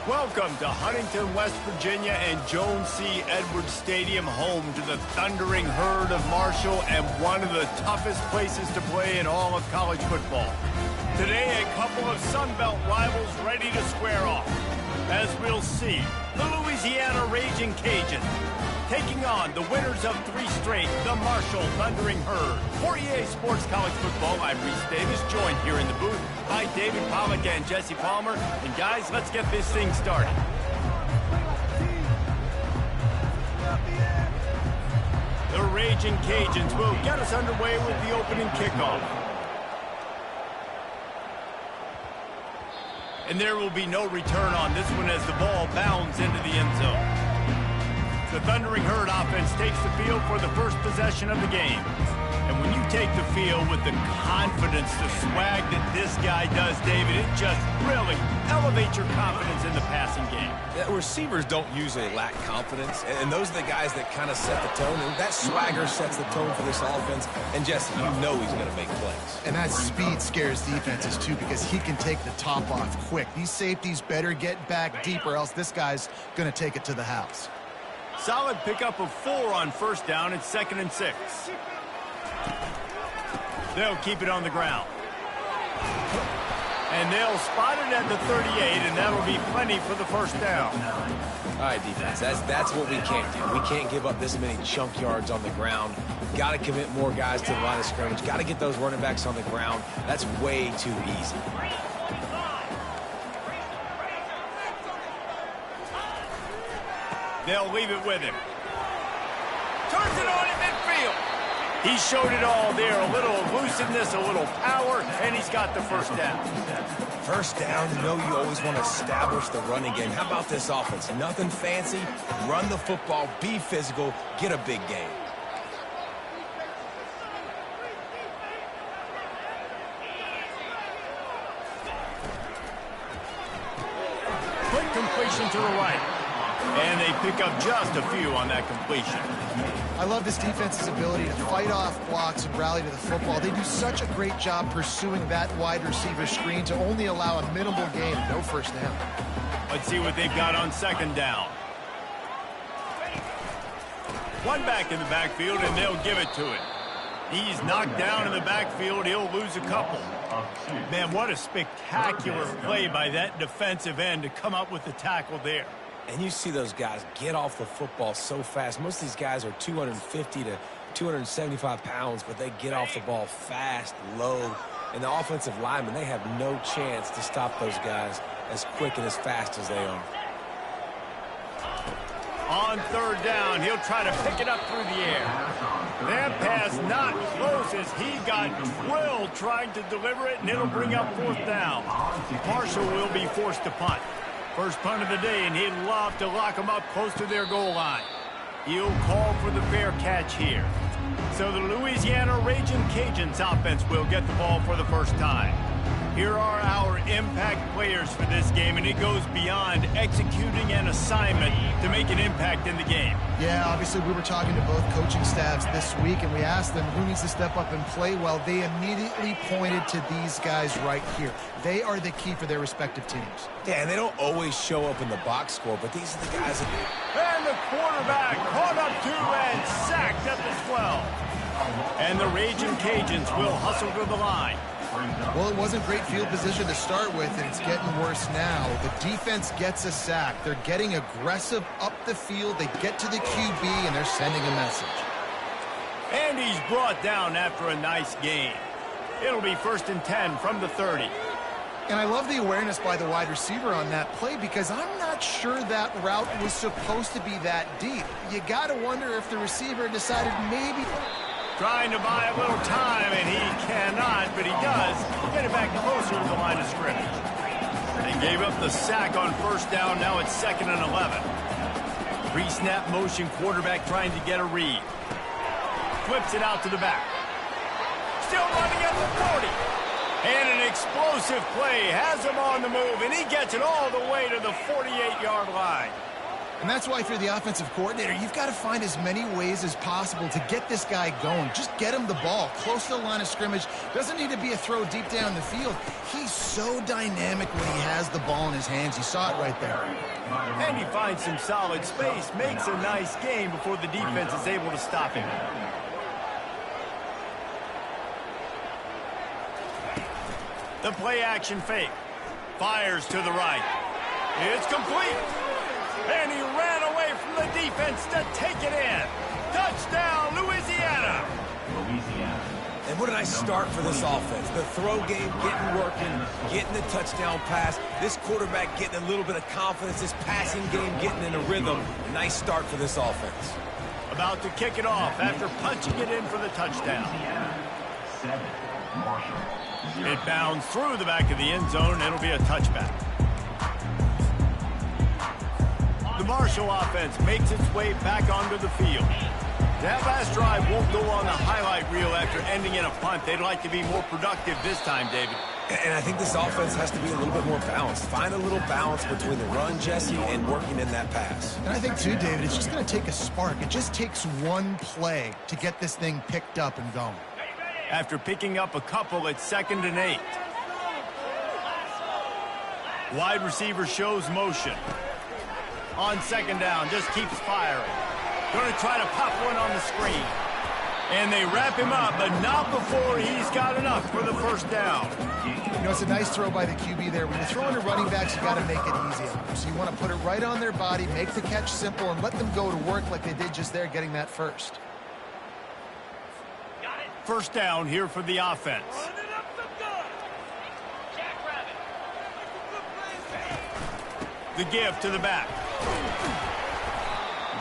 Welcome to Huntington, West Virginia and Joan C. Edwards Stadium, home to the thundering herd of Marshall and one of the toughest places to play in all of college football. Today, a couple of Sun Belt rivals ready to square off. As we'll see, the Louisiana Ragin Cajuns taking on the winners of 3 straight, the Marshall Thundering Herd. For EA Sports College Football, I'm Reese Davis, joined here in the booth by David Pollack and Jesse Palmer. And guys, let's get this thing started. The Ragin Cajuns will get us underway with the opening kickoff. And there will be no return on this one as the ball bounds into the end zone. The Thundering Herd offense takes the field for the first possession of the game. And when you take the field with the confidence, the swag that this guy does, David, it just really elevates your confidence in the passing game. Yeah, receivers don't usually lack confidence, and those are the guys that kind of set the tone, and that swagger sets the tone for this offense. And Jesse, you know he's going to make plays. And that speed scares defenses, too, because he can take the top off quick. These safeties better get back deep, or else this guy's going to take it to the house. Solid pickup of 4 on first down. It's 2nd and 6. They'll keep it on the ground. And they'll spot it at the 38, and that'll be plenty for the first down. All right, defense, that's what we can't do. We can't give up this many chunk yards on the ground. Got to commit more guys to the line of scrimmage. Got to get those running backs on the ground. That's way too easy. They'll leave it with him. Turns it on in midfield. He showed it all there. A little elusiveness, a little power, and he's got the first down. First down, you know you always want to establish the running game. How about this offense? Nothing fancy. Run the football, be physical, get a big gain. Quick completion to the right. And they pick up just a few on that completion. I love this defense's ability to fight off blocks and rally to the football. They do such a great job pursuing that wide receiver screen to only allow a minimal gain, no first down. Let's see what they've got on 2nd down. One back in the backfield, and they'll give it to him. He's knocked down in the backfield. He'll lose a couple. Man, what a spectacular play by that defensive end to come up with the tackle there. And you see those guys get off the football so fast. Most of these guys are 250 to 275 pounds, but they get off the ball fast, low. And the offensive linemen, they have no chance to stop those guys as quick and as fast as they are. On 3rd down, he'll try to pick it up through the air. That pass not close as he got drilled trying to deliver it, and it'll bring up 4th down. Marshall will be forced to punt. First punt of the day, and he'd love to lock them up close to their goal line. He'll call for the fair catch here. So the Louisiana Ragin Cajuns offense will get the ball for the first time. Here are our impact players for this game, and it goes beyond executing an assignment to make an impact in the game. Yeah, obviously we were talking to both coaching staffs this week, and we asked them who needs to step up and play well. They immediately pointed to these guys right here. They are the key for their respective teams. Yeah, and they don't always show up in the box score, but these are the guys that do. And the quarterback caught up to and sacked at the 12. And the Ragin Cajuns will hustle to the line. Well, it wasn't great field position to start with, and it's getting worse now. The defense gets a sack. They're getting aggressive up the field. They get to the QB, and they're sending a message. And he's brought down after a nice gain. It'll be 1st and 10 from the 30. And I love the awareness by the wide receiver on that play because I'm not sure that route was supposed to be that deep. You got to wonder if the receiver decided maybe... Trying to buy a little time, and he cannot, but he does get it back closer to the line of scrimmage. They gave up the sack on 1st down. Now it's 2nd and 11. Pre-snap motion quarterback trying to get a read. Flips it out to the back. Still running at the 40. And an explosive play has him on the move, and he gets it all the way to the 48-yard line. And that's why if you're the offensive coordinator, you've got to find as many ways as possible to get this guy going. Just get him the ball close to the line of scrimmage. Doesn't need to be a throw deep down the field. He's so dynamic when he has the ball in his hands. You saw it right there. And he finds some solid space, makes a nice game before the defense is able to stop him. The play action fake. Fires to the right. It's complete. And he ran away from the defense to take it in. Touchdown, Louisiana. And what a nice start for this offense. The throw game getting working, getting the touchdown pass. This quarterback getting a little bit of confidence. This passing game getting in a rhythm. Nice start for this offense. About to kick it off after punching it in for the touchdown. It bounds through the back of the end zone, and it'll be a touchback. The Marshall offense makes its way back onto the field. That last drive won't go on the highlight reel after ending in a punt. They'd like to be more productive this time, David. And I think this offense has to be a little bit more balanced. Find a little balance between the run, Jesse, and working in that pass. And I think, too, David, it's just going to take a spark. It just takes one play to get this thing picked up and going. After picking up a couple at 2nd and 8. Wide receiver shows motion. On 2nd down, just keeps firing. Going to try to pop one on the screen. And they wrap him up, but not before he's got enough for the first down. You know, it's a nice throw by the QB there. When you're throwing to running backs, you got to make it easy on them. So you want to put it right on their body, make the catch simple, and let them go to work like they did just there, getting that first. First down here for the offense. The give to the back.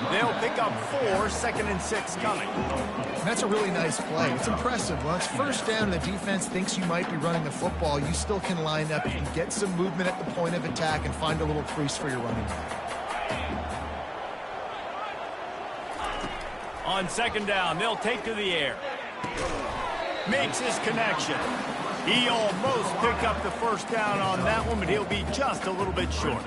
They'll pick up 4, 2nd and 6 coming. And that's a really nice play. It's impressive. Well, it's first down and the defense thinks you might be running the football. You still can line up and get some movement at the point of attack and find a little crease for your running back. On 2nd down, they'll take to the air. Makes his connection. He almost picked up the first down on that one, but he'll be just a little bit short.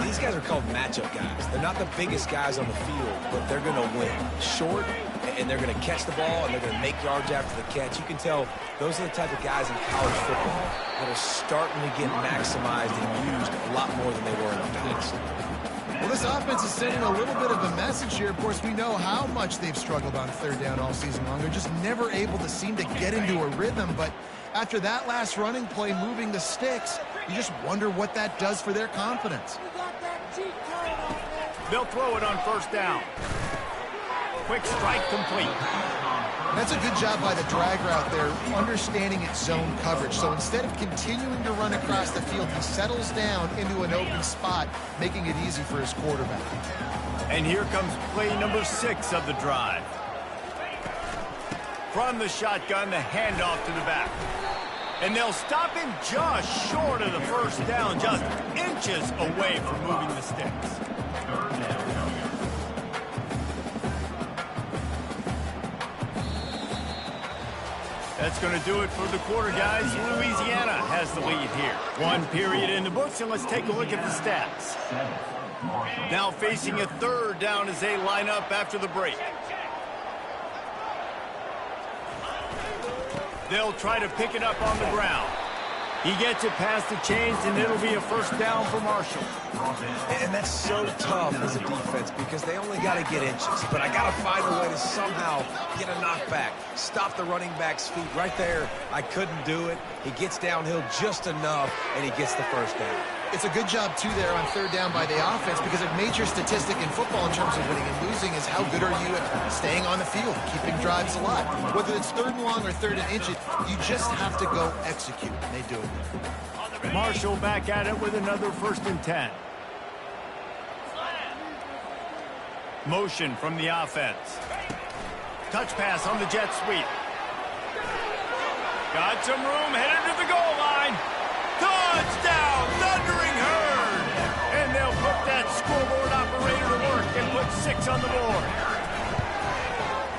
These guys are called matchup guys. They're not the biggest guys on the field, but they're going to win. Short, and they're going to catch the ball, and they're going to make yards after the catch. You can tell those are the type of guys in college football that are starting to get maximized and used a lot more than they were in the past. Well, this offense is sending a little bit of a message here. Of course, we know how much they've struggled on 3rd down all season long. They're just never able to seem to get into a rhythm, but after that last running play moving the sticks, you just wonder what that does for their confidence. They'll throw it on 1st down. Quick strike complete. That's a good job by the drag route there, understanding its zone coverage. So instead of continuing to run across the field, he settles down into an open spot, making it easy for his quarterback. And here comes play number 6 of the drive. From the shotgun, the handoff to the back. And they'll stop him just short of the first down, just inches away from moving the sticks. That's going to do it for the quarter, guys. Louisiana has the lead here. 1 period in the books, and let's take a look at the stats. Now facing a 3rd down as they line up after the break. They'll try to pick it up on the ground. He gets it past the chains, and it'll be a first down for Marshall. And that's so tough as a defense because they only got to get inches. But I got to find a way to somehow get a knockback, stop the running back's feet right there. I couldn't do it. He gets downhill just enough, and he gets the first down. It's a good job, too, there on 3rd down by the offense because a major statistic in football in terms of winning and losing is how good are you at staying on the field, keeping drives alive. Whether it's 3rd and long or 3rd and inches, you just have to go execute, and they do it. Marshall back at it with another 1st and 10. Motion from the offense. Touch pass on the jet sweep. Got some room, headed to the goal line. Touchdown, Thundering Herd! And they'll put that scoreboard operator to work and put 6 on the board.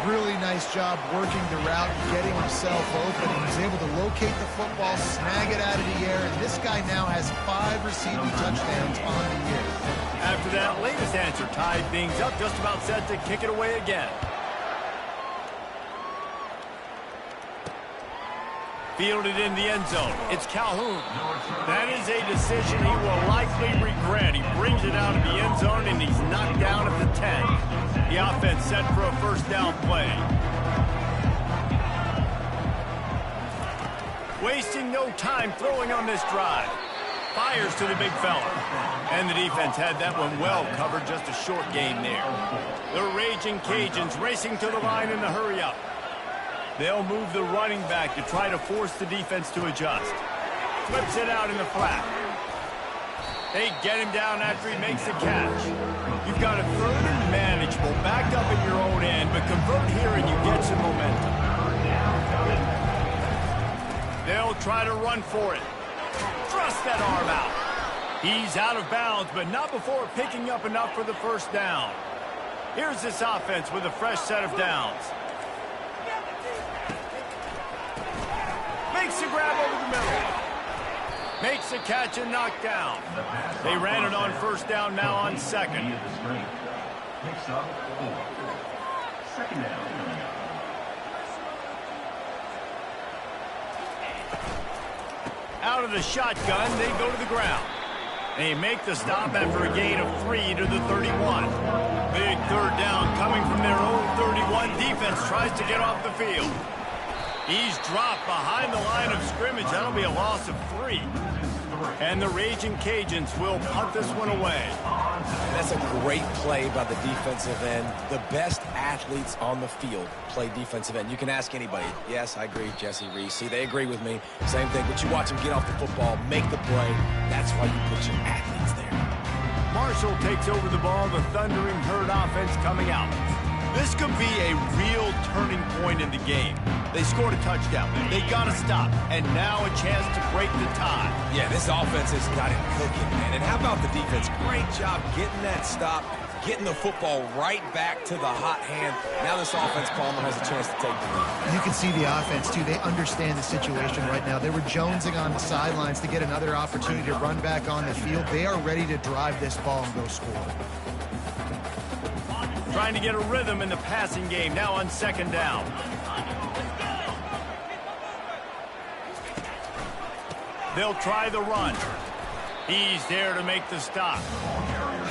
really nice job working the route, getting himself open. He was able to locate the football, snag it out of the air, and this guy now has 5 receiving touchdowns on the year. After that latest answer tied things up, just about set to kick it away again. Fielded in the end zone. It's Calhoun. That is a decision he will likely regret. He brings it out of the end zone, and he's knocked down at the 10. The offense set for a first down play. Wasting no time throwing on this drive. Fires to the big fella. And the defense had that one well covered, just a short gain there. The Raging Cajuns racing to the line in the hurry-up. They'll move the running back to try to force the defense to adjust. Flips it out in the flat. They get him down after he makes the catch. You've got a third and manageable, backed up in your own end, but convert here and you get some momentum. They'll try to run for it. Thrust that arm out. He's out of bounds, but not before picking up enough for the first down. Here's this offense with a fresh set of downs. Makes a grab over the middle. Makes a catch and knocked down. They ran it on first down, now on second. Out of the shotgun, they go to the ground. They make the stop after a gain of 3 to the 31. Big third down coming from their own 31. Defense tries to get off the field. He's dropped behind the line of scrimmage. That'll be a loss of 3. And the Raging Cajuns will punt this one away. That's a great play by the defensive end. The best athletes on the field play defensive end. You can ask anybody. Yes, I agree, Jesse Reese. See, they agree with me. Same thing, but you watch them get off the football, make the play. That's why you put your athletes there. Marshall takes over the ball, the Thundering Herd offense coming out. This could be a real turning point in the game. They scored a touchdown. They got to stop. And now a chance to break the tie. Yeah, this offense has got it cooking, man. And how about the defense? Great job getting that stop, getting the football right back to the hot hand. Now this offense, Palmer, has a chance to take the lead. You can see the offense, too. They understand the situation right now. They were jonesing on the sidelines to get another opportunity to run back on the field. They are ready to drive this ball and go score. Trying to get a rhythm in the passing game, now on second down. They'll try the run. He's there to make the stop.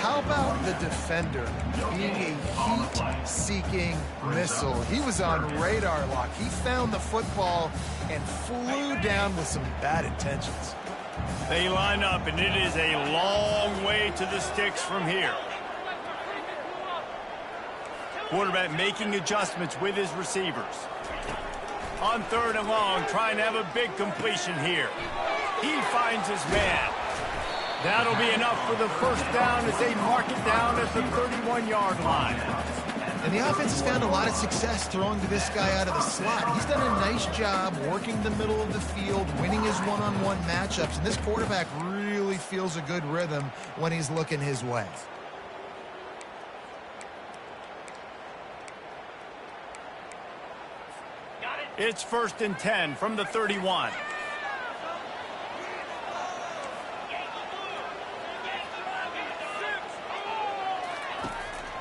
How about the defender being a heat-seeking missile? He was on radar lock. He found the football and flew down with some bad intentions. They line up, and it is a long way to the sticks from here. Quarterback making adjustments with his receivers. On third and long, trying to have a big completion here. He finds his man. That'll be enough for the first down as they mark it down at the 31-yard line. And the offense has found a lot of success throwing to this guy out of the slot. He's done a nice job working the middle of the field, winning his one-on-one matchups. And this quarterback really feels a good rhythm when he's looking his way. It's 1st and 10 from the 31.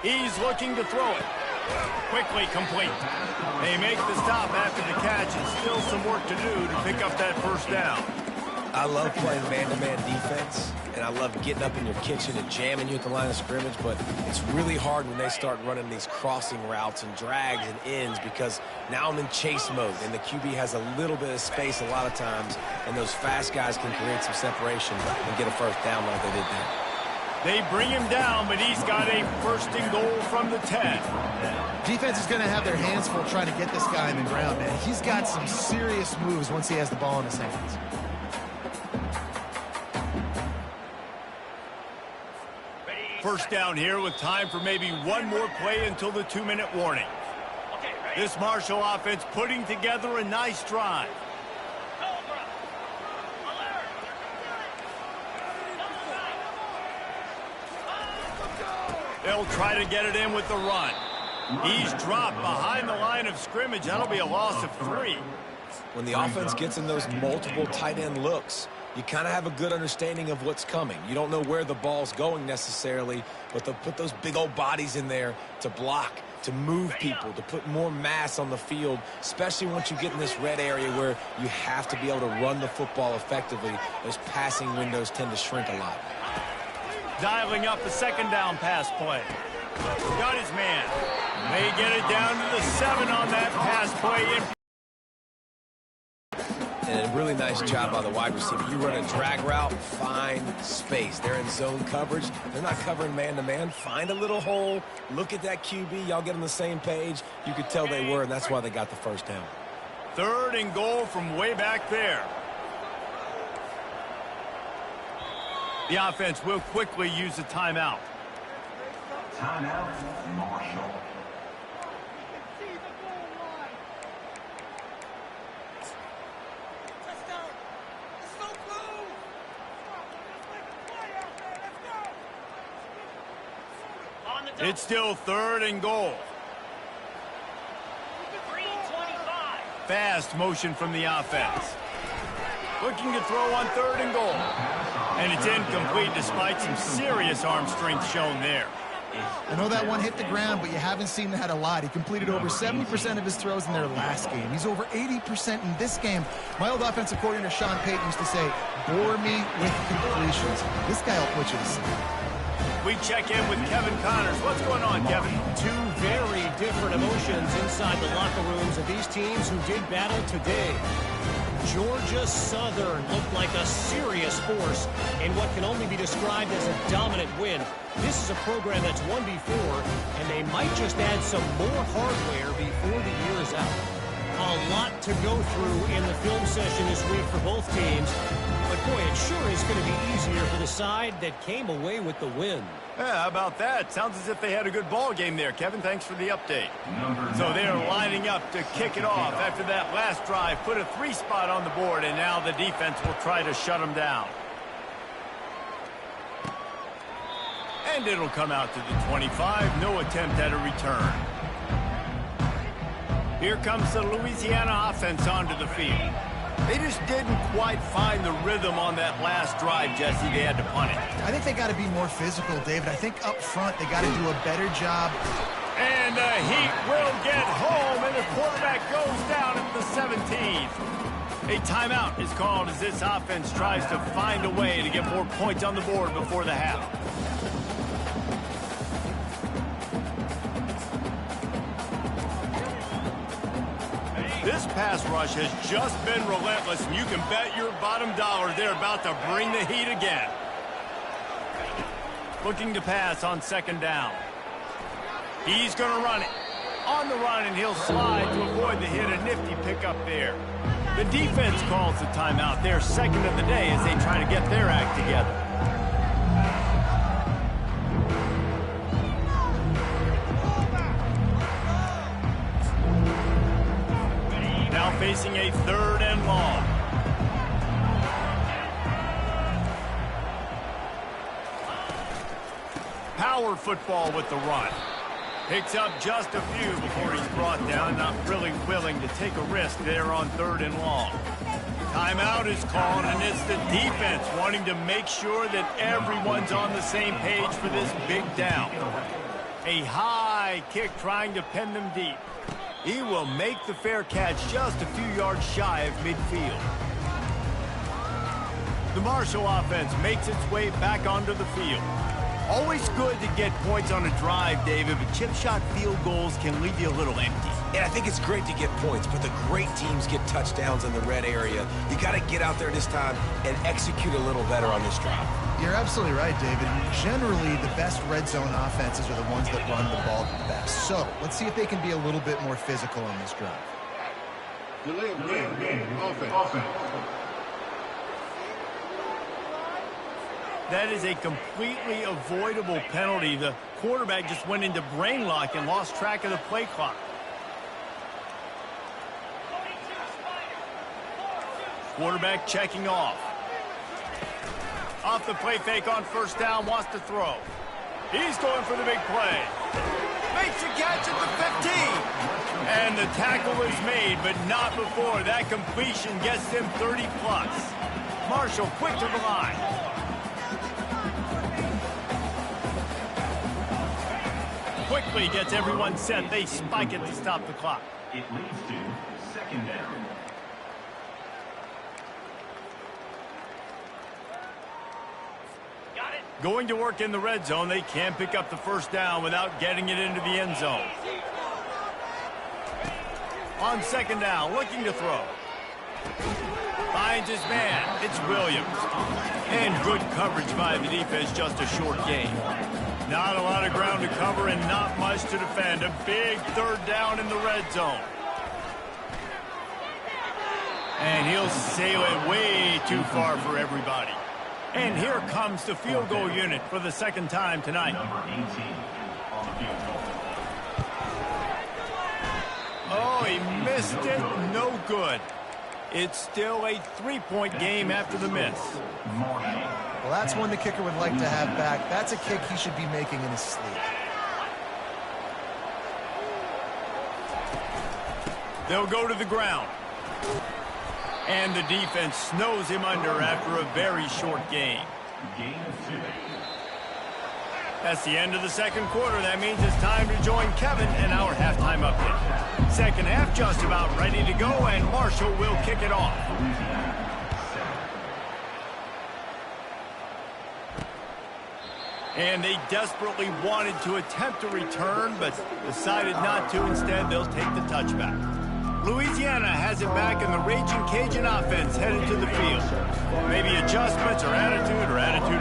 He's looking to throw it. Quickly complete. They make the stop after the catch, and still some work to do to pick up that first down. I love playing man-to-man defense, and I love getting up in your kitchen and jamming you at the line of scrimmage, but it's really hard when they start running these crossing routes and drags and ends because now I'm in chase mode, and the QB has a little bit of space a lot of times, and those fast guys can create some separation and get a first down like they did there. They bring him down, but he's got a 1st and goal from the 10. Defense is going to have their hands full trying to get this guy in the ground, man. He's got some serious moves once he has the ball in his hands. First down here with time for maybe one more play until the 2-minute warning. This Marshall offense putting together a nice drive. They'll try to get it in with the run. He's dropped behind the line of scrimmage. That'll be a loss of 3. When the offense gets in those multiple tight end looks, you kind of have a good understanding of what's coming. You don't know where the ball's going necessarily, but they'll put those big old bodies in there to block, to move people, to put more mass on the field, especially once you get in this red area where you have to be able to run the football effectively. Those passing windows tend to shrink a lot. Dialing up the second down pass play. Got his man. They get it down to the 7 on that pass play. And a really nice job by the wide receiver. You run a drag route, find space. They're in zone coverage. They're not covering man-to-man. Find a little hole. Look at that QB. Y'all get on the same page. You could tell they were, and that's why they got the first down. 3rd and goal from way back there. The offense will quickly use a timeout. Timeout, Marshall. It's still 3rd and goal. 3:25. Fast motion from the offense. Looking to throw on 3rd and goal. And it's incomplete despite some serious arm strength shown there. I know that one hit the ground, but you haven't seen that a lot. He completed over 70% of his throws in their last game. He's over 80% in this game. My old offensive coordinator, Sean Payton, used to say, bore me with completions. This guy will put you to sleep. We check in with Kevin Connors. What's going on, Kevin? 2 very different emotions inside the locker rooms of these teams who did battle today. Georgia Southern looked like a serious force in what can only be described as a dominant win. This is a program that's won before, and they might just add some more hardware before the year is out. A lot to go through in the film session this week for both teams. But, boy, it sure is going to be easier for the side that came away with the win. Yeah, how about that? Sounds as if they had a good ball game there, Kevin. Thanks for the update. So they're lining up to kick it off after that last drive. Put a 3 spot on the board, and now the defense will try to shut them down. And it'll come out to the 25. No attempt at a return. Here comes the Louisiana offense onto the field. They just didn't quite find the rhythm on that last drive, Jesse. They had to punt it. I think they got to be more physical, David. I think up front they got to do a better job. And the Heat will get home, and the quarterback goes down at the 17. A timeout is called as this offense tries to find a way to get more points on the board before the half. This pass rush has just been relentless, and you can bet your bottom dollar they're about to bring the heat again. Looking to pass on 2nd down. He's going to run it. On the run, and he'll slide to avoid the hit. A nifty pickup there. The defense calls the timeout. Their 2nd of the day as they try to get their act together. Now facing a 3rd and long. Power football with the run. Picks up just a few before he's brought down. Not really willing to take a risk there on 3rd and long. Timeout is called, and it's the defense wanting to make sure that everyone's on the same page for this big down. A high kick trying to pin them deep. He will make the fair catch just a few yards shy of midfield. The Marshall offense makes its way back onto the field. Always good to get points on a drive, David, but chip shot field goals can leave you a little empty. And I think it's great to get points, but the great teams get touchdowns in the red area. You got to get out there this time and execute a little better on this drive. You're absolutely right, David. Generally, the best red zone offenses are the ones that run the ball the best. So let's see if they can be a little bit more physical on this drive. Offense. That is a completely avoidable penalty. The quarterback just went into brain lock and lost track of the play clock. Quarterback checking off. Off the play fake on 1st down, wants to throw. He's going for the big play. Makes a catch at the the tackle is made, but not before that completion gets them 30+. Marshall quick to the line. Quickly gets everyone set. They spike it to stop the clock. It leads to second down. Going to work in the red zone, they can't pick up the first down without getting it into the end zone. On second down, looking to throw. Finds his man. It's Williams. And good coverage by the defense, just a short gain. Not a lot of ground to cover and not much to defend. A big third down in the red zone. And he'll sail it way too far for everybody. And here comes the field goal unit for the second time tonight. Number 18 on the field goal. Oh, he missed it. No good. It's still a 3-point game after the miss. Well, that's one the kicker would like to have back. That's a kick he should be making in his sleep. They'll go to the ground. And the defense snows him under after a very short game. Gain of 2. That's the end of the second quarter. That means it's time to join Kevin in our halftime update. Second half just about ready to go, and Marshall will kick it off. And they desperately wanted to attempt a return, but decided not to. Instead, they'll take the touchback. Louisiana has it back, and the Ragin' Cajun offense headed to the field. Maybe adjustments or attitude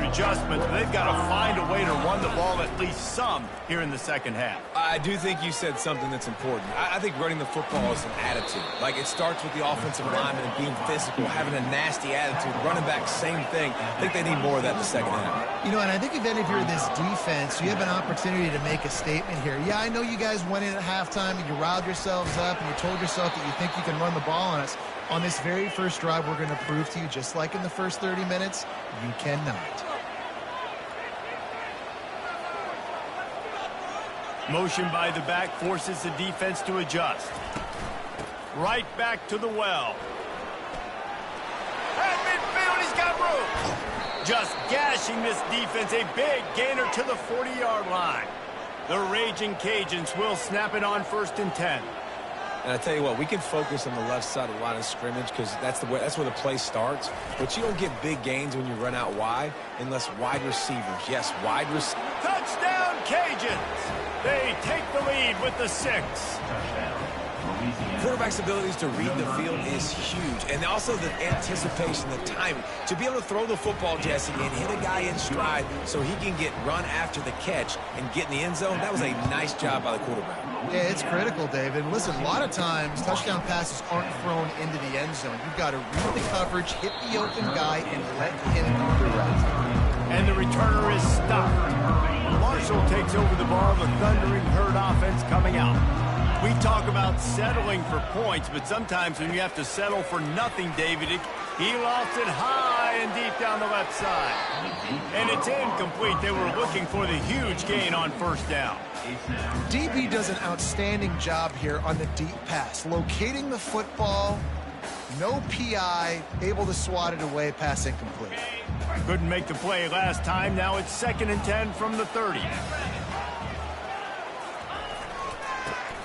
adjustments, but they've got to find a way to run the ball at least some here in the second half. I do think you said something that's important. I think running the football is an attitude. Like, it starts with the offensive lineman and being physical, having a nasty attitude. Running back, same thing. I think they need more of that in the second half. You know, and I think if you're this defense, you have an opportunity to make a statement here. Yeah, I know you guys went in at halftime and you riled yourselves up and you told yourself that you think you can run the ball on us. On this very first drive, we're going to prove to you, just like in the first 30 minutes, you cannot. Motion by the back forces the defense to adjust. Right back to the well. At midfield, he's got room. Just gashing this defense, a big gainer to the 40-yard line. The Ragin' Cajuns will snap it on 1st and 10. And I tell you what, we can focus on the left side of the line of scrimmage because that's where the play starts. But you don't get big gains when you run out wide unless wide receivers. Yes, wide receivers. Touchdown, Cajuns! They take the lead with the 6. Touchdown. Quarterback's abilities to read the field is huge. And also the anticipation, the timing. To be able to throw the football, Jesse, and hit a guy in stride so he can get run after the catch and get in the end zone, that was a nice job by the quarterback. Yeah, it's critical, David. Listen, a lot of times touchdown passes aren't thrown into the end zone. You've got to read the coverage, hit the open guy, and let him do the rest. And the returner is stopped. Marshall takes over the ball, the Thundering Herd offense coming out. We talk about settling for points, but sometimes when you have to settle for nothing, David, he lost it high and deep down the left side. And it's incomplete. They were looking for the huge gain on 1st down. DB does an outstanding job here on the deep pass, locating the football, no PI, able to swat it away, pass incomplete. Couldn't make the play last time. Now it's 2nd and 10 from the 30.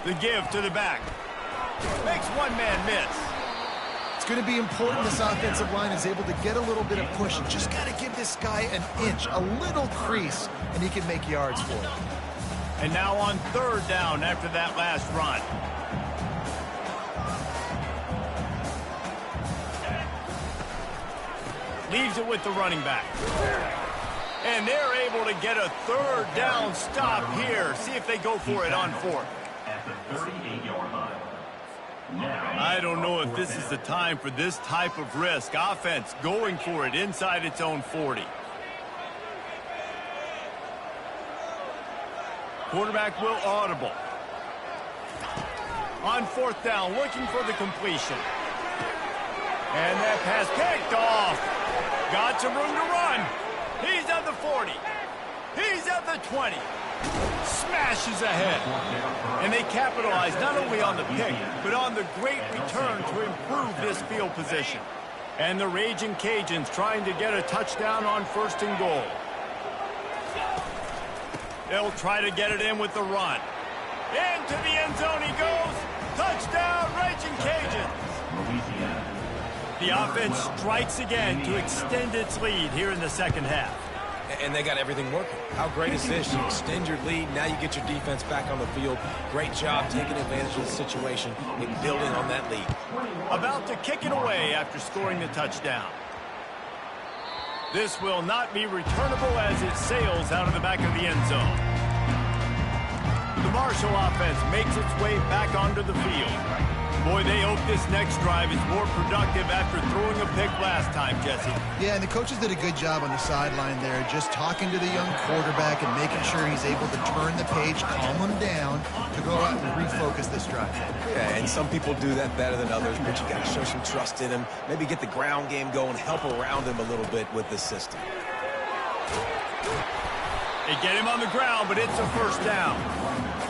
The give to the back. Makes one man miss. It's going to be important this offensive line is able to get a little bit of push. And just got to give this guy an inch, a little crease, and he can make yards for it. And now on 3rd down after that last run. Leaves it with the running back. And they're able to get a 3rd down stop here. See if they go for it on 4th. At the 38-yard line. I don't know if this is the time for this type of risk. Offense going for it inside its own 40. Quarterback will audible. On 4th down, looking for the completion. And that pass picked off. Got some room to run. He's at the 40. He's at the 20. Smashes ahead. And they capitalize not only on the pick, but on the great return to improve this field position. And the Ragin Cajuns trying to get a touchdown on 1st and goal. They'll try to get it in with the run. Into the end zone he goes. Touchdown, Ragin Cajuns. The offense strikes again to extend its lead here in the second half. And they got everything working. How great is this? You extend your lead. Now you get your defense back on the field. Great job taking advantage of the situation and building on that lead. About to kick it away after scoring the touchdown. This will not be returnable as it sails out of the back of the end zone. The Marshall offense makes its way back onto the field. Boy, they hope this next drive is more productive after throwing a pick last time, Jesse. Yeah, and the coaches did a good job on the sideline there, just talking to the young quarterback and making sure he's able to turn the page, calm him down, to go out and refocus this drive. Yeah, and some people do that better than others, but you got to show some trust in him, maybe get the ground game going, help around him a little bit with this system. They get him on the ground, but it's a first down.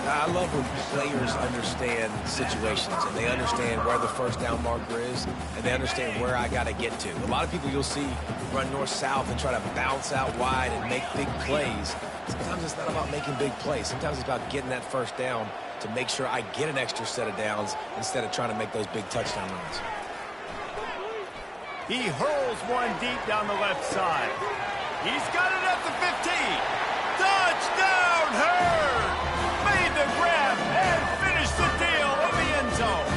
I love when players understand situations and they understand where the first down marker is and they understand where I got to get to. A lot of people you'll see run north-south and try to bounce out wide and make big plays. Sometimes it's not about making big plays. Sometimes it's about getting that first down to make sure I get an extra set of downs instead of trying to make those big touchdown runs. He hurls one deep down the left side. He's got it at the 15. Touchdown, Hurd! Made the grab and finished the deal in the end zone.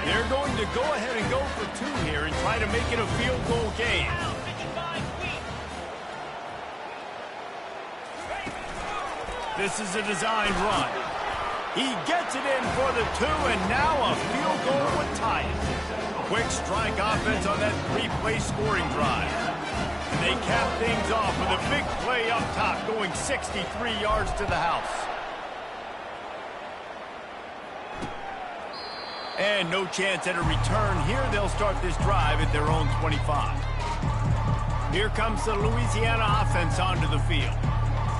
They're going to go ahead and go for 2 here and try to make it a field goal game. This is a designed run. He gets it in for the 2, and now a field goal would tie it. Quick strike offense on that 3-play scoring drive. And they cap things off with a big play up top, going 63 yards to the house. And no chance at a return here. They'll start this drive at their own 25. Here comes the Louisiana offense onto the field.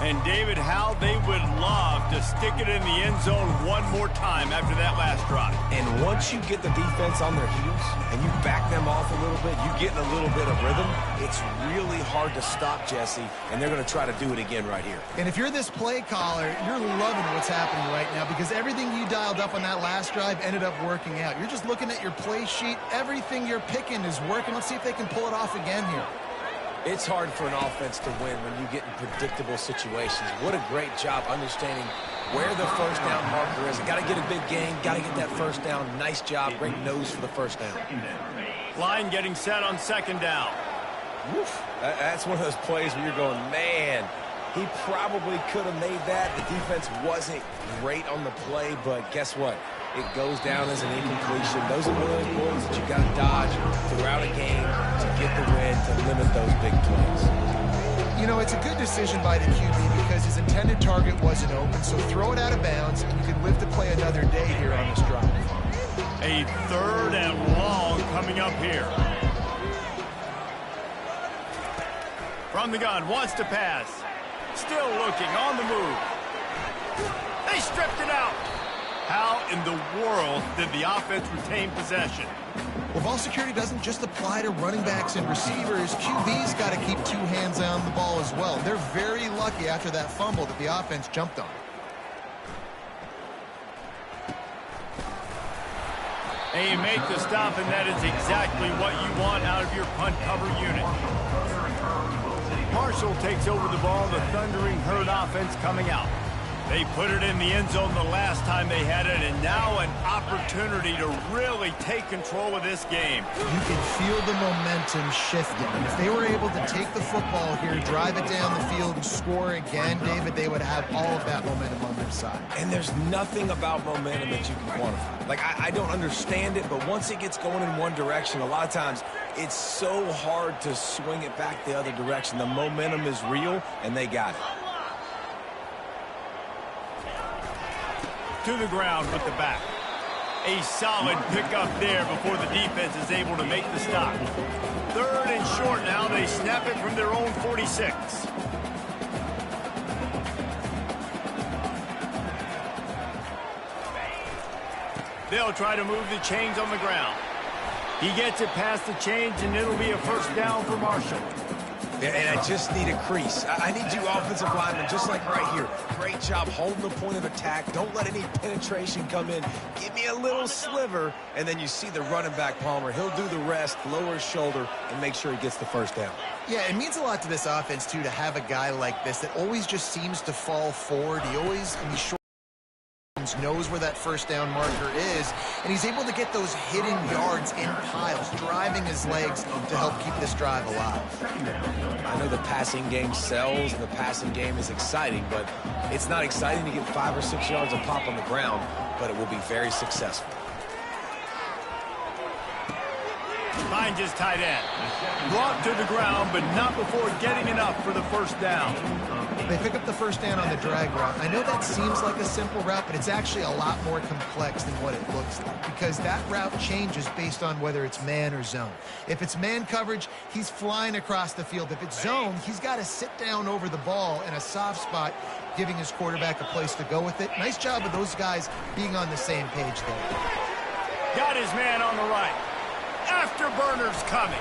And David, how they would love to stick it in the end zone one more time after that last drive. And once you get the defense on their heels and you back them off a little bit, you get in a little bit of rhythm, it's really hard to stop, Jesse, and they're going to try to do it again right here. And if you're this play caller, you're loving what's happening right now because everything you dialed up on that last drive ended up working out. You're just looking at your play sheet. Everything you're picking is working. Let's see if they can pull it off again here. It's hard for an offense to win when you get in predictable situations. What a great job understanding where the first down marker is. Got to get a big gain, got to get that first down. Nice job, great nose for the first down. Line getting set on 2nd down. Woof. That's one of those plays where you're going, man, he probably could have made that. The defense wasn't great on the play, but guess what? It goes down as an incompletion. Those are one of the points that you got to dodge throughout a game to get the win, to limit those big plays. You know, it's a good decision by the QB because his intended target wasn't open, so throw it out of bounds, and you can live to play another day here on this drive. A 3rd and long coming up here. From the gun, wants to pass. Still looking, on the move. They stripped it out. How in the world did the offense retain possession? Well, ball security doesn't just apply to running backs and receivers. QB's got to keep 2 hands on the ball as well. They're very lucky after that fumble that the offense jumped on. And you make the stop, and that is exactly what you want out of your punt cover unit. Marshall takes over the ball, the thundering Herd offense coming out. They put it in the end zone the last time they had it, and now an opportunity to really take control of this game. You can feel the momentum shifting. And if they were able to take the football here, drive it down the field, and score again, David, they would have all of that momentum on their side. And there's nothing about momentum that you can quantify. Like, I don't understand it, but once it gets going in one direction, a lot of times it's so hard to swing it back the other direction. The momentum is real, and they got it. To the ground with the back. A solid pickup there before the defense is able to make the stop. 3rd and short now. They snap it from their own 46. They'll try to move the chains on the ground. He gets it past the chains, and it'll be a first down for Marshall. Yeah, and I just need a crease. I need you offensive linemen, just like right here. Great job holding the point of attack. Don't let any penetration come in. Give me a little sliver, and then you see the running back, Palmer. He'll do the rest, lower his shoulder, and make sure he gets the first down. Yeah, it means a lot to this offense, too, to have a guy like this that always just seems to fall forward. He's short. Knows where that first down marker is, and he's able to get those hidden yards in piles, driving his legs to help keep this drive alive. I know the passing game sells, and the passing game is exciting, but it's not exciting to get 5 or 6 yards of pop on the ground, but it will be very successful. Finds his tight end. Brought to the ground, but not before getting enough for the first down. They pick up the first down on the drag route. I know that seems like a simple route, but it's actually a lot more complex than what it looks like, because that route changes based on whether it's man or zone. If it's man coverage, he's flying across the field. If it's zone, he's got to sit down over the ball in a soft spot, giving his quarterback a place to go with it. Nice job of those guys being on the same page there. Got his man on the right. Afterburner's coming.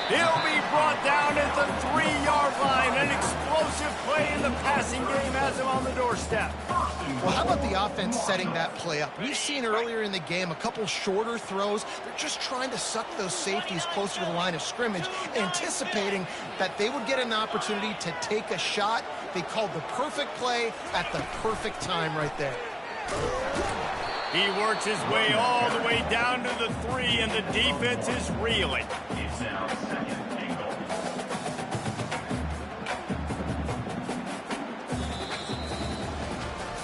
He'll be brought down at the 3-yard line. An explosive play in the passing game has him on the doorstep. Well, how about the offense setting that play up? We've seen earlier in the game a couple shorter throws. They're just trying to suck those safeties closer to the line of scrimmage, anticipating that they would get an opportunity to take a shot. They called the perfect play at the perfect time right there. He works his way all the way down to the 3, and the defense is reeling. It's now 2nd and goal.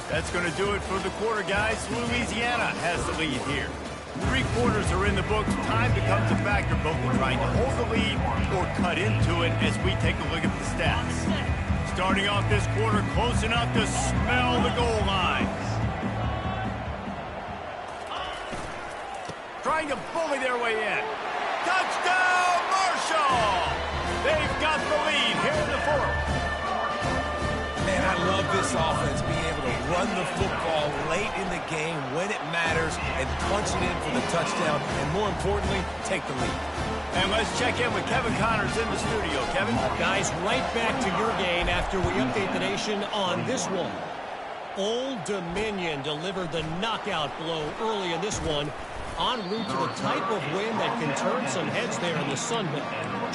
That's going to do it for the quarter, guys. Louisiana has the lead here. 3 quarters are in the books. Time becomes a factor, both in trying to hold the lead or cut into it as we take a look at the stats. Starting off this quarter, close enough to smell the goal line. Trying to bully their way in. Touchdown, Marshall! They've got the lead here in the 4th. Man, I love this offense, being able to run the football late in the game when it matters and punch it in for the touchdown, and more importantly, take the lead. And let's check in with Kevin Connors in the studio. Kevin? Guys, right back to your game after we update the nation on this one. Old Dominion delivered the knockout blow early in this one, en route to the type of win that can turn some heads there in the Sun Belt.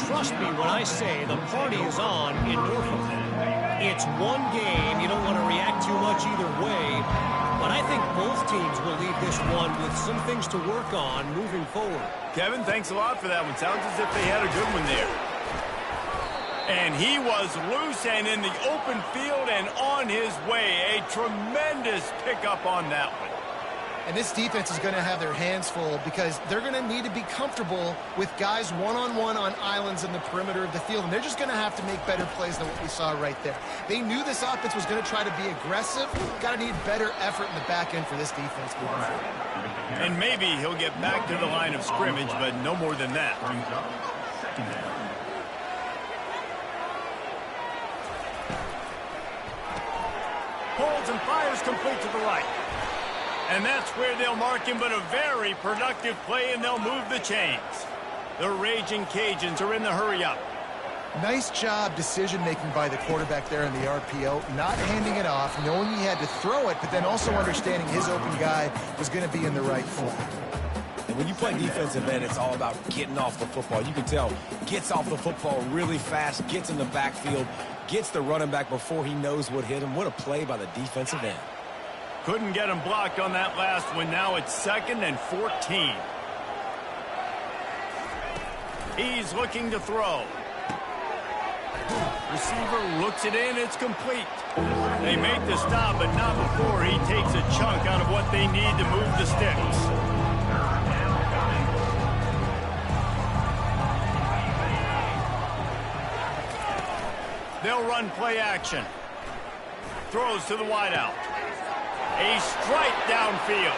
Trust me when I say the party is on in Norfolk. It's one game. You don't want to react too much either way, but I think both teams will leave this one with some things to work on moving forward. Kevin, thanks a lot for that one. Sounds as if they had a good one there. And he was loose and in the open field and on his way. A tremendous pickup on that one. And this defense is going to have their hands full because they're going to need to be comfortable with guys one-on-one on islands in the perimeter of the field. And they're just going to have to make better plays than what we saw right there. They knew this offense was going to try to be aggressive. Got to need better effort in the back end for this defense moving forward. And maybe he'll get back to the line of scrimmage, but no more than that. Holds and fires complete to the right. And that's where they'll mark him, but a very productive play, and they'll move the chains. The Raging Cajuns are in the hurry-up. Nice job decision-making by the quarterback there in the RPO, not handing it off, knowing he had to throw it, but then also understanding his open guy was going to be in the right flat. And when you play defensive end, it's all about getting off the football. You can tell, gets off the football really fast, gets in the backfield, gets the running back before he knows what hit him. What a play by the defensive end. Couldn't get him blocked on that last one. Now it's 2nd and 14. He's looking to throw. Receiver looks it in. It's complete. They make the stop, but not before he takes a chunk out of what they need to move the sticks. They'll run play action. Throws to the wideout. A strike downfield.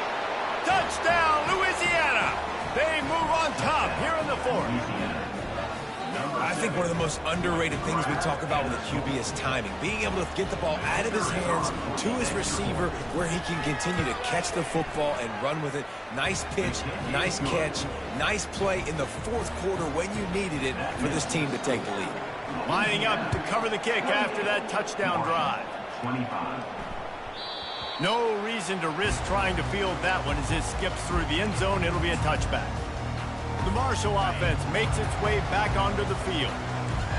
Touchdown, Louisiana. They move on top here in the fourth. I think one of the most underrated things we talk about with a QB is timing. Being able to get the ball out of his hands to his receiver where he can continue to catch the football and run with it. Nice pitch, nice catch, nice play in the fourth quarter when you needed it for this team to take the lead. Lining up to cover the kick after that touchdown drive. 25. No reason to risk trying to field that one as it skips through the end zone. It'll be a touchback. The Marshall offense makes its way back onto the field,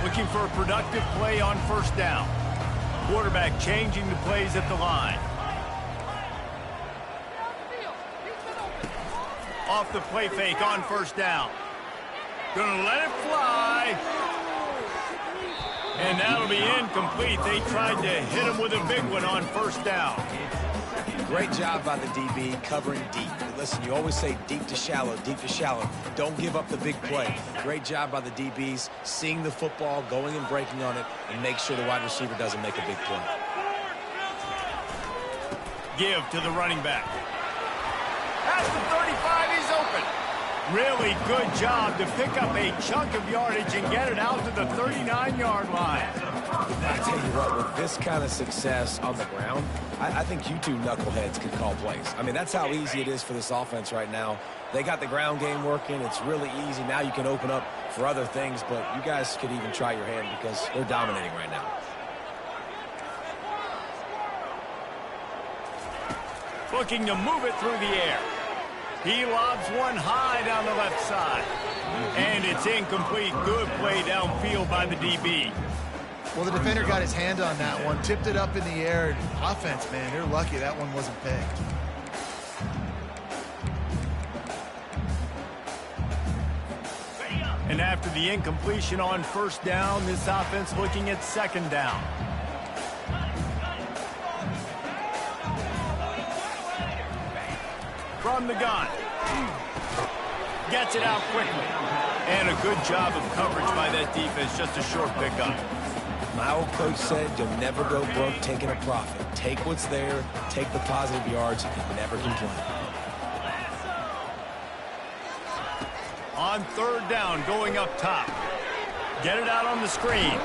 looking for a productive play on first down. Quarterback changing the plays at the line. Off the play fake on first down. Gonna let it fly. And that'll be incomplete. They tried to hit him with a big one on first down. Great job by the DB covering deep. Listen, you always say deep to shallow, deep to shallow. Don't give up the big play. Great job by the DBs, seeing the football, going and breaking on it, and make sure the wide receiver doesn't make a big play. Give to the running back. At the 35, he's open. Really good job to pick up a chunk of yardage and get it out to the 39-yard line. I tell you what, with this kind of success on the ground, I think you two knuckleheads could call plays. I mean, that's how easy it is for this offense right now. They got the ground game working. It's really easy. Now you can open up for other things, but you guys could even try your hand because they're dominating right now. Looking to move it through the air. He lobs one high down the left side. And it's incomplete. Good play downfield by the DB. Well, the defender got his hand on that one, tipped it up in the air. Offense, man, they're lucky that one wasn't picked. And after the incompletion on first down, this offense looking at second down. From the gun. Gets it out quickly. And a good job of coverage by that defense. Just a short pickup. My old coach said you'll never go broke taking a profit. Take what's there, take the positive yards, and never complain. On third down, going up top. Get it out on the screen.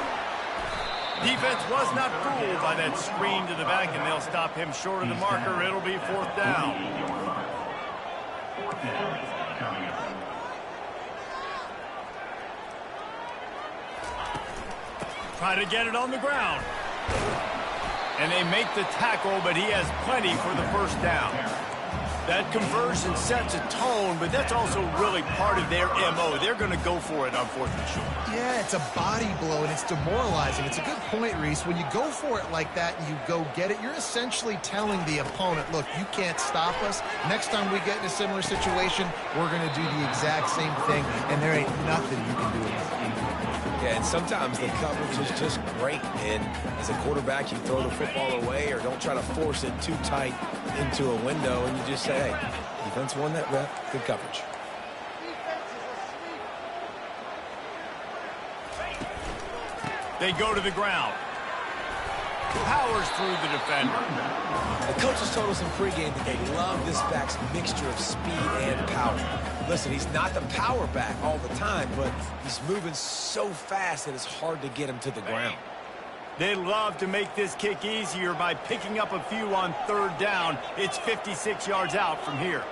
Defense was not fooled by that screen to the back, and they'll stop him short of the marker. It'll be fourth down. Try to get it on the ground. And they make the tackle, but he has plenty for the first down. That conversion sets a tone, but that's also really part of their MO. They're going to go for it on fourth and short. Yeah, it's a body blow, and it's demoralizing. It's a good point, Reese. When you go for it like that and you go get it, you're essentially telling the opponent, look, you can't stop us. Next time we get in a similar situation, we're going to do the exact same thing, and there ain't nothing you can do about it. Yeah, and sometimes the coverage is just great. And as a quarterback, you throw the football away or don't try to force it too tight into a window, and you just say, hey, defense won that rep. Good coverage. They go to the ground. Powers through the defender. The coaches told us in pregame that they love this back's mixture of speed and power. Listen, he's not the power back all the time, but he's moving so fast that it's hard to get him to the ground. They love to make this kick easier by picking up a few on third down. It's 56 yards out from here.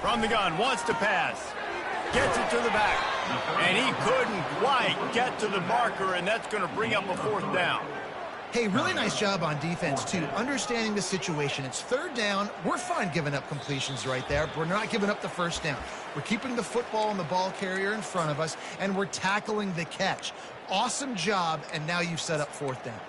From the gun, wants to pass. Gets it to the back. And he couldn't quite get to the marker, and that's going to bring up a fourth down. Hey, really nice job on defense, too, understanding the situation. It's third down. We're fine giving up completions right there. We're not giving up the first down. We're keeping the football and the ball carrier in front of us, and we're tackling the catch. Awesome job, and now you've set up fourth down.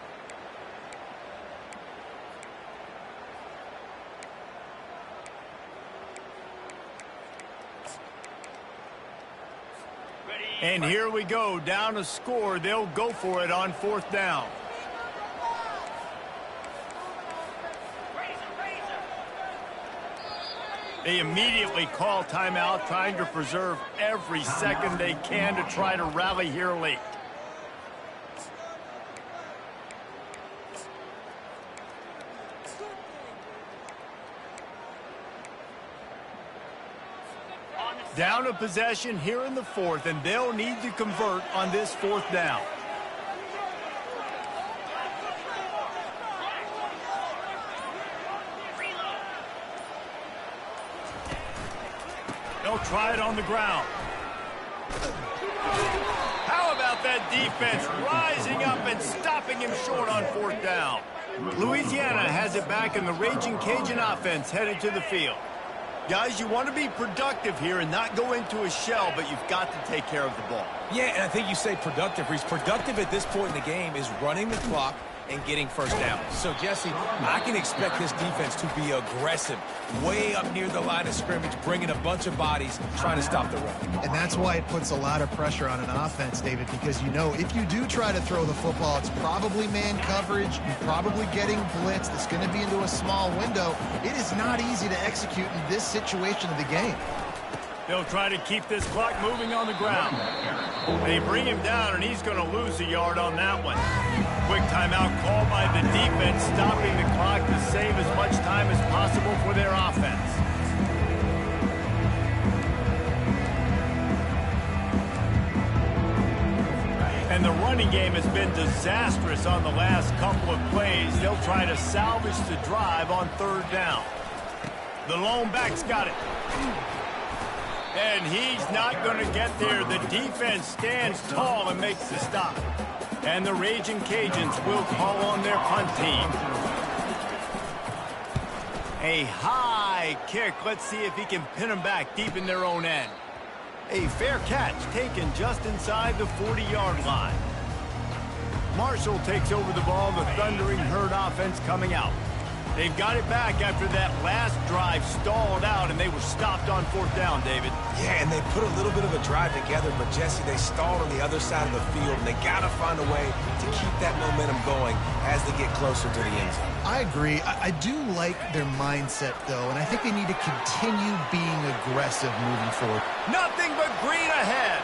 And here we go, down a score. They'll go for it on fourth down. They immediately call timeout, trying to preserve every second they can to try to rally here late. Down a possession here in the fourth, and they'll need to convert on this fourth down. They'll try it on the ground. How about that defense rising up and stopping him short on fourth down? Louisiana has it back, and the Ragin' Cajun offense headed to the field. Guys, you want to be productive here and not go into a shell, but you've got to take care of the ball. Yeah, and I think you say productive. He's productive at this point in the game is running the clock and getting first down. So, Jesse, I can expect this defense to be aggressive, way up near the line of scrimmage, bringing a bunch of bodies, trying to stop the run. And that's why it puts a lot of pressure on an offense, David, because you know if you do try to throw the football, it's probably man coverage, you're probably getting blitzed, it's going to be into a small window. It is not easy to execute in this situation of the game. They'll try to keep this clock moving on the ground. They bring him down, and he's going to lose a yard on that one. Quick timeout called by the defense, stopping the clock to save as much time as possible for their offense. And the running game has been disastrous on the last couple of plays. They'll try to salvage the drive on third down. The lone back's got it. And he's not going to get there. The defense stands tall and makes the stop. And the Ragin' Cajuns will call on their punt team. A high kick. Let's see if he can pin them back deep in their own end. A fair catch taken just inside the 40-yard line. Marshall takes over the ball. The Thundering Herd offense coming out. They've got it back after that last drive stalled out, and they were stopped on fourth down, David. Yeah, and they put a little bit of a drive together, but, Jesse, they stalled on the other side of the field, and they got to find a way to keep that momentum going as they get closer to the end zone. I agree. I do like their mindset, though, and I think they need to continue being aggressive moving forward. Nothing but green ahead.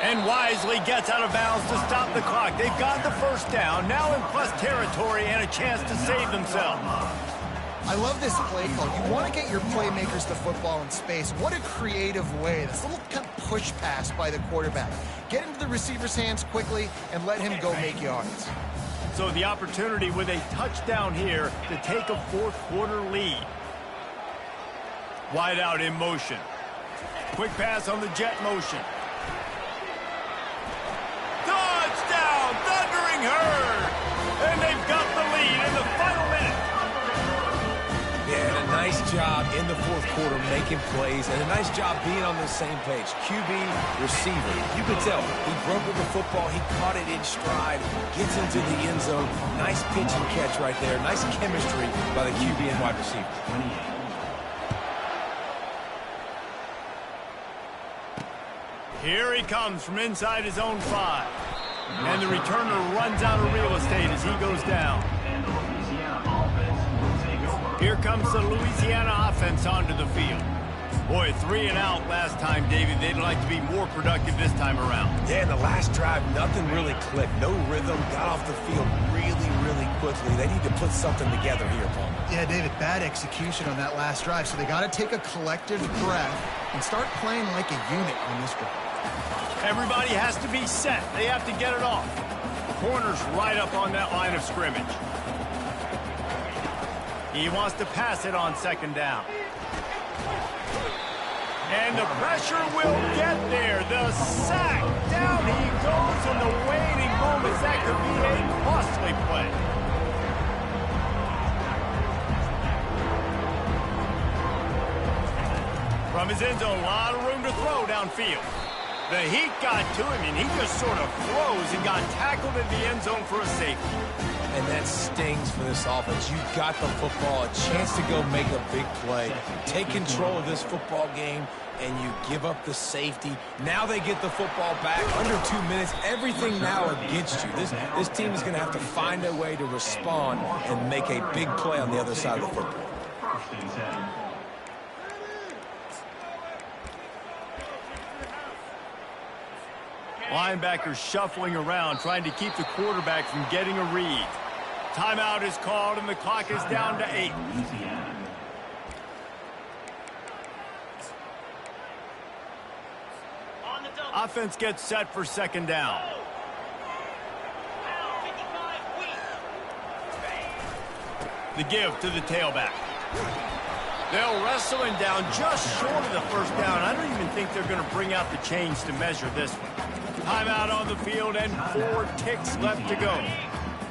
And wisely gets out of bounds to stop the clock. They've got the first down, now in plus territory and a chance to save themselves. I love this play call. You want to get your playmakers the football in space. What a creative way. This little kind of push pass by the quarterback. Get into the receiver's hands quickly and let him go make yards. So the opportunity with a touchdown here to take a fourth-quarter lead. Wide out in motion. Quick pass on the jet motion. Touchdown, Thundering Herd! And they've got the lead in the final minute. Yeah, and a nice job in the fourth quarter making plays, and a nice job being on the same page. QB, receiver. You could tell he broke with the football. He caught it in stride, gets into the end zone. Nice pitch and catch right there. Nice chemistry by the QB and wide receiver. Here he comes from inside his own 5. And the returner runs out of real estate as he goes down. Here comes the Louisiana offense onto the field. Boy, 3 and out last time, David. They'd like to be more productive this time around. Yeah, in the last drive, nothing really clicked. No rhythm, got off the field really, really quickly. They need to put something together here, Paul. Yeah, David, bad execution on that last drive. So they got to take a collective breath and start playing like a unit on this drive. Everybody has to be set. They have to get it off. Corner's right up on that line of scrimmage. He wants to pass it on second down. And the pressure will get there. The sack. Down he goes in the waning moments. That could be a costly play. From his end zone, a lot of room to throw downfield. The heat got to him, and he just sort of froze and got tackled in the end zone for a safety. And that stings for this offense. You got the football, a chance to go make a big play. Take control of this football game, and you give up the safety. Now they get the football back under 2 minutes. Everything now against you. This team is going to have to find a way to respond and make a big play on the other side of the football. Linebackers shuffling around, trying to keep the quarterback from getting a read. Timeout is called, and the clock is down to 8. offense gets set for second down. The give to the tailback. They'll wrestle him down just short of the first down. I don't even think they're going to bring out the chains to measure this one. Timeout on the field and 4 ticks left to go.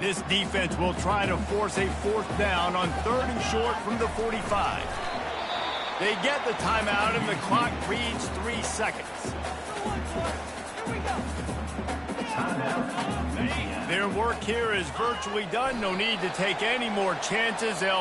This defense will try to force a 4th down on 3rd and short from the 45. They get the timeout and the clock reads 3 seconds. Their work here is virtually done. No need to take any more chances. They'll